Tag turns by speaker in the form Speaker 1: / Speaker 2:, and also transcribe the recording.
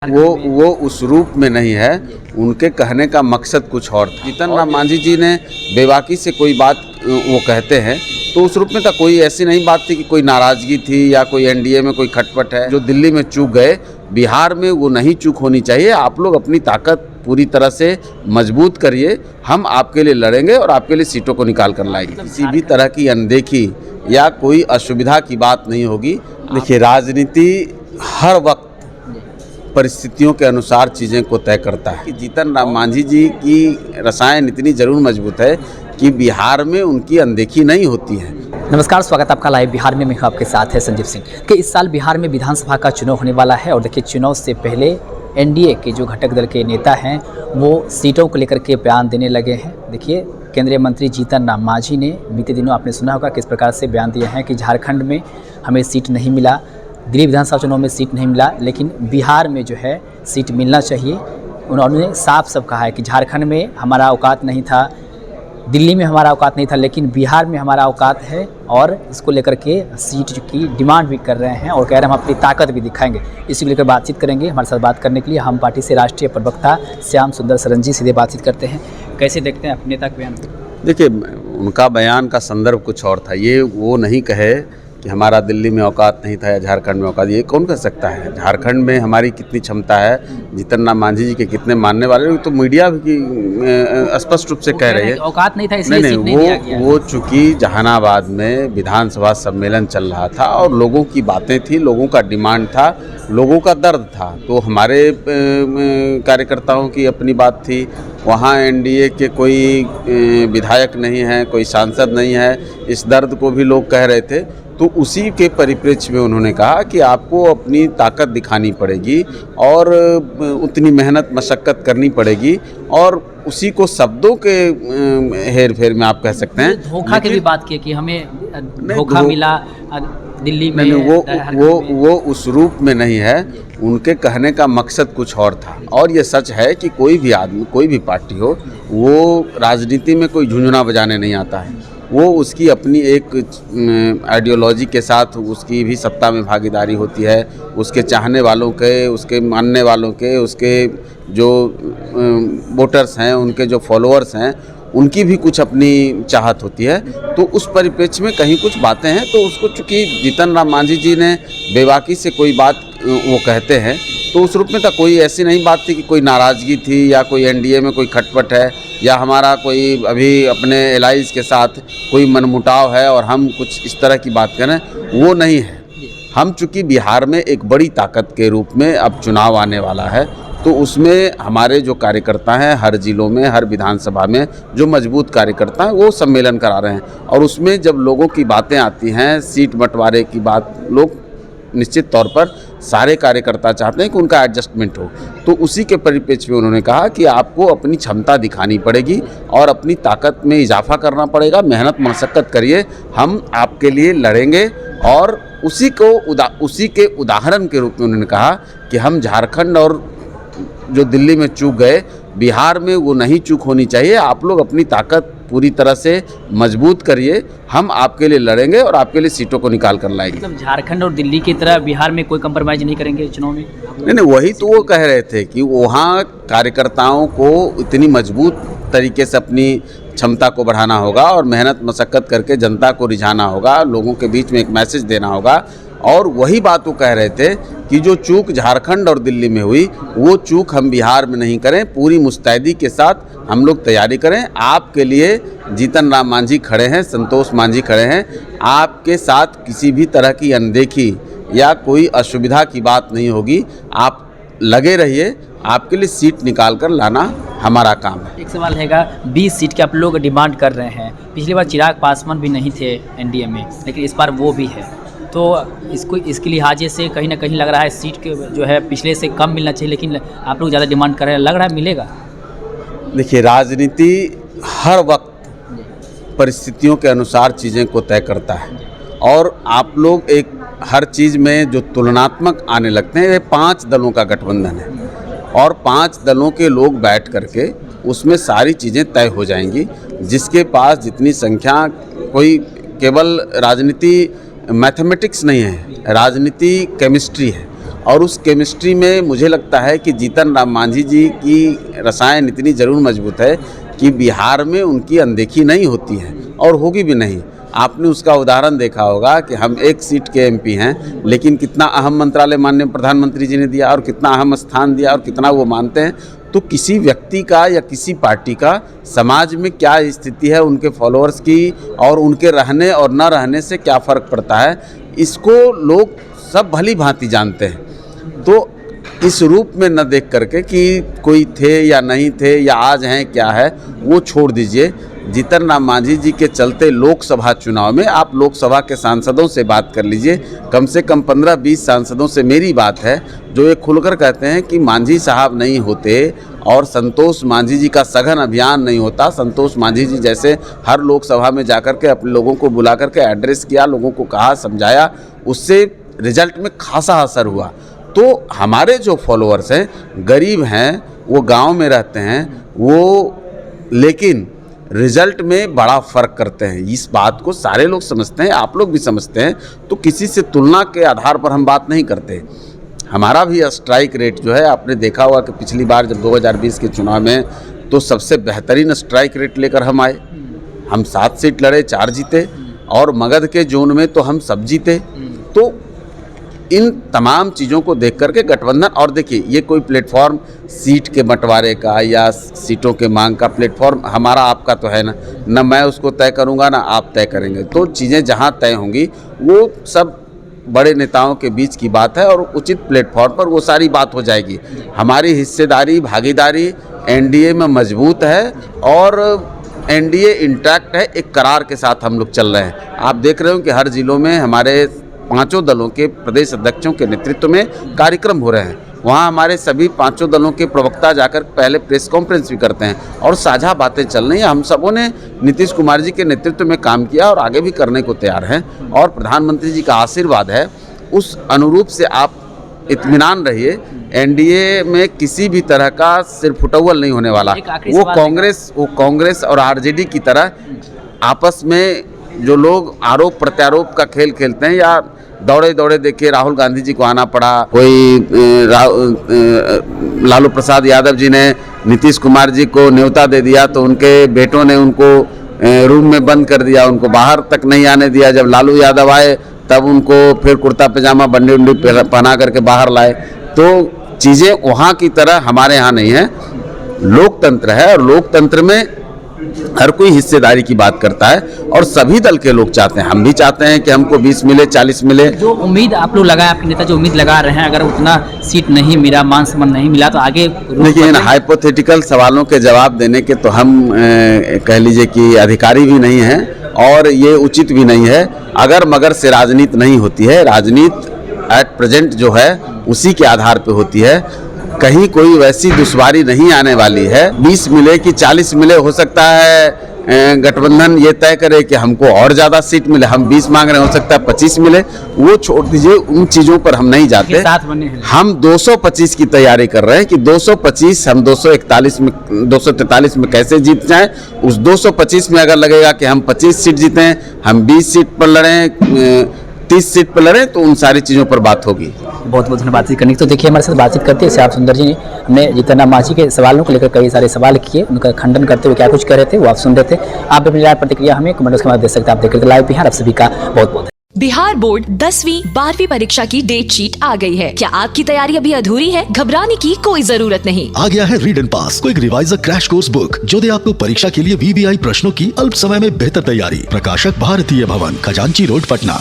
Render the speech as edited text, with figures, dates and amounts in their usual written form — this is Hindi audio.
Speaker 1: वो उस रूप में नहीं है। उनके कहने का मकसद कुछ और था। जीतन राम मांझी जी ने बेबाकी से कोई बात वो कहते हैं तो उस रूप में था। कोई ऐसी नहीं बात थी कि कोई नाराज़गी थी या कोई एनडीए में कोई खटपट है। जो दिल्ली में चूक गए, बिहार में वो नहीं चूक होनी चाहिए। आप लोग अपनी ताकत पूरी तरह से मजबूत करिए, हम आपके लिए लड़ेंगे और आपके लिए सीटों को निकाल कर लाएंगे। किसी भी तरह की अनदेखी या कोई असुविधा की बात नहीं होगी। देखिए, राजनीति हर वक्त परिस्थितियों के अनुसार चीज़ें को तय करता है। जीतन राम मांझी जी की रसायन इतनी ज़रूर मजबूत है कि बिहार में उनकी अनदेखी नहीं होती है।
Speaker 2: नमस्कार, स्वागत आपका लाइव बिहार में। मैं हूं आपके साथ है संजीव सिंह। कि इस साल बिहार में विधानसभा का चुनाव होने वाला है और देखिए, चुनाव से पहले एनडीए के जो घटक दल के नेता हैं वो सीटों को लेकर के बयान देने लगे हैं। देखिए, केंद्रीय मंत्री जीतन राम मांझी ने बीते दिनों आपने सुना होगा किस प्रकार से बयान दिया है कि झारखंड में हमें सीट नहीं मिला, दिल्ली विधानसभा चुनाव में सीट नहीं मिला, लेकिन बिहार में जो है सीट मिलना चाहिए। उन्होंने साफ कहा है कि झारखंड में हमारा औकात नहीं था, दिल्ली में हमारा औकात नहीं था, लेकिन बिहार में हमारा औकात है और इसको लेकर के सीट की डिमांड भी कर रहे हैं और कह रहे हैं हम अपनी ताकत भी दिखाएंगे। इसी को लेकर बातचीत करेंगे। हमारे साथ बात करने के लिए हम पार्टी से राष्ट्रीय प्रवक्ता श्याम सुंदर शरण जी सीधे बातचीत करते हैं। कैसे देखते हैं अपने नेता का बयान?
Speaker 1: देखिए, उनका बयान का संदर्भ कुछ और था। ये वो नहीं कहे कि हमारा दिल्ली में औकात नहीं था या झारखंड में औकात, ये कौन कह सकता है? झारखंड में हमारी कितनी क्षमता है, जीतन राम मांझी जी के कितने मानने वाले, तो मीडिया भी स्पष्ट रूप से कह रही है
Speaker 2: औकात नहीं था इसलिए सीट नहीं दिया गया।
Speaker 1: वो चूंकि जहानाबाद में विधानसभा सम्मेलन चल रहा था और लोगों की बातें थी, लोगों का डिमांड था, लोगों का दर्द था, तो हमारे कार्यकर्ताओं की अपनी बात थी। वहाँ एनडीए के कोई विधायक नहीं है, कोई सांसद नहीं है, इस दर्द को भी लोग कह रहे थे। तो उसी के परिप्रेक्ष्य में उन्होंने कहा कि आपको अपनी ताकत दिखानी पड़ेगी और उतनी मेहनत मशक्क़त करनी पड़ेगी, और उसी को शब्दों के हेर फेर में आप कह सकते हैं।
Speaker 2: धोखा की भी बात की कि हमें धोखा मिला दिल्ली में।
Speaker 1: वो उस रूप में नहीं है। उनके कहने का मकसद कुछ और था। और ये सच है कि कोई भी आदमी, कोई भी पार्टी हो, वो राजनीति में कोई झुंझुना बजाने नहीं आता है। वो उसकी अपनी एक आइडियोलॉजी के साथ उसकी भी सत्ता में भागीदारी होती है। उसके चाहने वालों के, उसके मानने वालों के, उसके जो वोटर्स हैं, उनके जो फॉलोअर्स हैं, उनकी भी कुछ अपनी चाहत होती है। तो उस परिप्रेक्ष्य में कहीं कुछ बातें हैं, तो उसको चूँकि जीतन राम मांझी जी ने बेबाकी से कोई बात वो कहते हैं तो उस रूप में था। कोई ऐसी नहीं बात थी कि कोई नाराज़गी थी या कोई एनडीए में कोई खटपट है या हमारा कोई अभी अपने एलाइज के साथ कोई मनमुटाव है और हम कुछ इस तरह की बात करें, वो नहीं है। हम चूँकि बिहार में एक बड़ी ताकत के रूप में अब चुनाव आने वाला है, तो उसमें हमारे जो कार्यकर्ता हैं, हर ज़िलों में, हर विधानसभा में जो मजबूत कार्यकर्ता हैं, वो सम्मेलन करा रहे हैं। और उसमें जब लोगों की बातें आती हैं, सीट बंटवारे की बात, लोग निश्चित तौर पर सारे कार्यकर्ता चाहते हैं कि उनका एडजस्टमेंट हो। तो उसी के परिप्रेक्ष्य में उन्होंने कहा कि आपको अपनी क्षमता दिखानी पड़ेगी और अपनी ताकत में इजाफा करना पड़ेगा, मेहनत मशक्क़त करिए, हम आपके लिए लड़ेंगे। और उसी के उदाहरण के रूप में उन्होंने कहा कि हम झारखंड और जो दिल्ली में चूक गए, बिहार में वो नहीं चूक होनी चाहिए। आप लोग अपनी ताकत पूरी तरह से मजबूत करिए, हम आपके लिए लड़ेंगे और आपके लिए सीटों को निकाल कर लाएंगे।
Speaker 2: मतलब झारखंड और दिल्ली की तरह बिहार में कोई कंप्रोमाइज़ नहीं करेंगे चुनाव में?
Speaker 1: नहीं, वही तो वो कह रहे थे कि वहाँ कार्यकर्ताओं को इतनी मजबूत तरीके से अपनी क्षमता को बढ़ाना होगा और मेहनत मशक्क़त करके जनता को रिझाना होगा, लोगों के बीच में एक मैसेज देना होगा। और वही बात वो कह रहे थे कि जो चूक झारखंड और दिल्ली में हुई, वो चूक हम बिहार में नहीं करें। पूरी मुस्तैदी के साथ हम लोग तैयारी करें। आपके लिए जीतन राम मांझी खड़े हैं, संतोष मांझी खड़े हैं। आपके साथ किसी भी तरह की अनदेखी या कोई असुविधा की बात नहीं होगी। आप लगे रहिए, आपके लिए सीट निकाल कर लाना हमारा काम है।
Speaker 2: एक सवाल हैगा, 20 सीट के आप लोग डिमांड कर रहे हैं। पिछली बार चिराग पासवान भी नहीं थे एनडीए में, लेकिन इस बार वो भी है। तो इसके लिहाजे से कहीं ना कहीं लग रहा है सीट के जो है पिछले से कम मिलना चाहिए, लेकिन आप लोग ज़्यादा डिमांड कर रहे हैं, लग रहा है मिलेगा?
Speaker 1: देखिए, राजनीति हर वक्त परिस्थितियों के अनुसार चीज़ें को तय करता है। और आप लोग एक हर चीज़ में जो तुलनात्मक आने लगते हैं, ये 5 दलों का गठबंधन है और 5 दलों के लोग बैठ करके उसमें सारी चीज़ें तय हो जाएंगी। जिसके पास जितनी संख्या, कोई केवल राजनीति मैथमेटिक्स नहीं है, राजनीति केमिस्ट्री है। और उस केमिस्ट्री में मुझे लगता है कि जीतन राम मांझी जी की रसायन इतनी ज़रूर मजबूत है कि बिहार में उनकी अनदेखी नहीं होती है और होगी भी नहीं। आपने उसका उदाहरण देखा होगा कि हम एक सीट के एमपी हैं, लेकिन कितना अहम मंत्रालय माननीय प्रधानमंत्री जी ने दिया और कितना अहम स्थान दिया और कितना वो मानते हैं। तो किसी व्यक्ति का या किसी पार्टी का समाज में क्या स्थिति है, उनके फॉलोअर्स की और उनके रहने और न रहने से क्या फ़र्क पड़ता है, इसको लोग सब भली भांति जानते हैं। तो इस रूप में न देख करके कि कोई थे या नहीं थे या आज हैं क्या है, वो छोड़ दीजिए। जीतन राम मांझी जी के चलते लोकसभा चुनाव में आप लोकसभा के सांसदों से बात कर लीजिए, कम से कम 15-20 सांसदों से मेरी बात है जो ये खुलकर कहते हैं कि मांझी साहब नहीं होते और संतोष मांझी जी का सघन अभियान नहीं होता, संतोष मांझी जी जैसे हर लोकसभा में जाकर के अपने लोगों को बुला करके एड्रेस किया, लोगों को कहा, समझाया, उससे रिजल्ट में खासा असर हुआ। तो हमारे जो फॉलोअर्स हैं, गरीब हैं, वो गांव में रहते हैं, वो लेकिन रिजल्ट में बड़ा फ़र्क करते हैं। इस बात को सारे लोग समझते हैं, आप लोग भी समझते हैं। तो किसी से तुलना के आधार पर हम बात नहीं करते। हमारा भी स्ट्राइक रेट जो है, आपने देखा होगा कि पिछली बार जब 2020 के चुनाव में तो सबसे बेहतरीन स्ट्राइक रेट लेकर हम आए। हम 7 सीट लड़े, 4 जीते और मगध के जोन में तो हम सब जीते। तो इन तमाम चीज़ों को देख करके गठबंधन, और देखिए ये कोई प्लेटफॉर्म सीट के बंटवारे का या सीटों के मांग का प्लेटफॉर्म हमारा आपका तो है ना मैं उसको तय करूँगा ना आप तय करेंगे। तो चीज़ें जहाँ तय होंगी वो सब बड़े नेताओं के बीच की बात है और उचित प्लेटफॉर्म पर वो सारी बात हो जाएगी। हमारी हिस्सेदारी, भागीदारी एनडीए में मजबूत है और एनडीए इंटैक्ट है, एक करार के साथ हम लोग चल रहे हैं। आप देख रहे हो कि हर जिलों में हमारे 5 दलों के प्रदेश अध्यक्षों के नेतृत्व में कार्यक्रम हो रहे हैं। वहाँ हमारे सभी 5 दलों के प्रवक्ता जाकर पहले प्रेस कॉन्फ्रेंस भी करते हैं और साझा बातें चल रही हैं। हम सबों ने नीतीश कुमार जी के नेतृत्व में काम किया और आगे भी करने को तैयार हैं और प्रधानमंत्री जी का आशीर्वाद है। उस अनुरूप से आप इत्मीनान रहिए, एनडीए में किसी भी तरह का सिर फुटौल नहीं होने वाला। वो कांग्रेस और आरजेडी की तरह आपस में जो लोग आरोप प्रत्यारोप का खेल खेलते हैं या दौड़े दौड़े, देखिए राहुल गांधी जी को आना पड़ा, कोई लालू प्रसाद यादव जी ने नीतीश कुमार जी को न्योता दे दिया तो उनके बेटों ने उनको रूम में बंद कर दिया, उनको बाहर तक नहीं आने दिया। जब लालू यादव आए तब उनको फिर कुर्ता पैजामा बंडी उंडी पहना करके बाहर लाए। तो चीज़ें वहाँ की तरह हमारे यहाँ नहीं है। लोकतंत्र है और लोकतंत्र में हर कोई हिस्सेदारी की बात करता है और सभी दल के लोग चाहते हैं, हम भी चाहते हैं कि हमको 20 मिले, 40 मिले।
Speaker 2: जो उम्मीद आप लोग लगाए, आपके नेता जो उम्मीद लगा रहे हैं, अगर उतना सीट नहीं मिला, मान सम्मान नहीं मिला तो आगे
Speaker 1: देखिए इन हाइपोथेटिकल सवालों के जवाब देने के तो हम कह लीजिए कि अधिकारी भी नहीं हैं और ये उचित भी नहीं है। अगर मगर से राजनीति नहीं होती है, राजनीति एट प्रेजेंट जो है उसी के आधार पर होती है। कहीं कोई वैसी दुश्वारी नहीं आने वाली है। 20 मिले कि 40 मिले, हो सकता है गठबंधन ये तय करे कि हमको और ज़्यादा सीट मिले, हम 20 मांग रहे हैं, हो सकता है 25 मिले, वो छोड़ दीजिए, उन चीज़ों पर हम नहीं जाते। हम 225 की तैयारी कर रहे हैं कि 225 हम 243 में कैसे जीत जाएं। उस 225 में अगर लगेगा कि हम 25 सीट जीतें, हम 20 सीट पर लड़ें, 30 सीट पर लड़ें, तो उन सारी चीज़ों पर बात होगी।
Speaker 2: बहुत बहुत धन्यवाद बातचीत करने की। तो देखिए हमारे साथ बातचीत करते हैं श्याम सुंदर जी ने, हमने जीतन राम मांझी के सवालों को लेकर कई सारे सवाल किए, उनका खंडन करते हुए क्या कुछ कह रहे थे वो आप सुन रहे थे। आप अपनी राय प्रतिक्रिया हमें कमेंट्स के माध्यम दे सकते हैं। आप देख रहे थे लाइव बिहार, आप सभी का बहुत बहुत।
Speaker 3: बिहार बोर्ड 10वीं 12वीं परीक्षा की डेट शीट आ गई है। क्या आपकी तैयारी अभी अधूरी है? घबराने की कोई जरूरत नहीं।
Speaker 4: आ गया है read and pass quick reviser crash course book जो दे आपको परीक्षा के लिए VVI प्रश्नों की अल्प समय में बेहतर तैयारी। प्रकाशक भारतीय भवन, खजांची रोड, पटना।